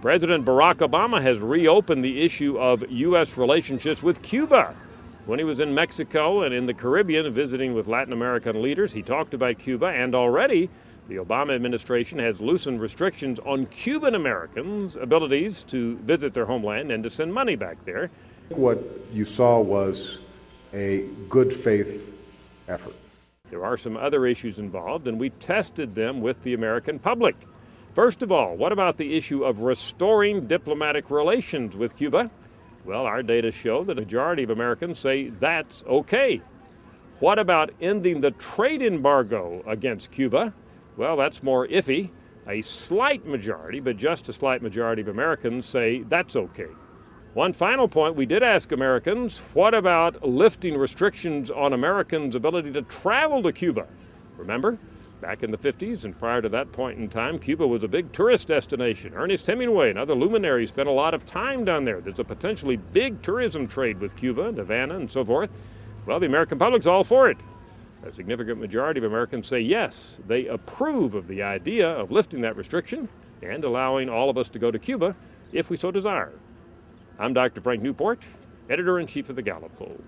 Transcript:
President Barack Obama has reopened the issue of U.S. relationships with Cuba. When he was in Mexico and in the Caribbean visiting with Latin American leaders, he talked about Cuba, and already the Obama administration has loosened restrictions on Cuban Americans' abilities to visit their homeland and to send money back there. What you saw was a good faith effort. There are some other issues involved, and we tested them with the American public. First of all, what about the issue of restoring diplomatic relations with Cuba? Well, our data show that a majority of Americans say that's okay. What about ending the trade embargo against Cuba? Well, that's more iffy. A slight majority, but just a slight majority of Americans say that's okay. One final point, we did ask Americans, what about lifting restrictions on Americans' ability to travel to Cuba? Remember, back in the 50s and prior to that point in time, Cuba was a big tourist destination. Ernest Hemingway and other luminaries spent a lot of time down there. There's a potentially big tourism trade with Cuba, Havana, and so forth. Well, the American public's all for it. A significant majority of Americans say yes, they approve of the idea of lifting that restriction and allowing all of us to go to Cuba if we so desire. I'm Dr. Frank Newport, editor-in-chief of the Gallup poll.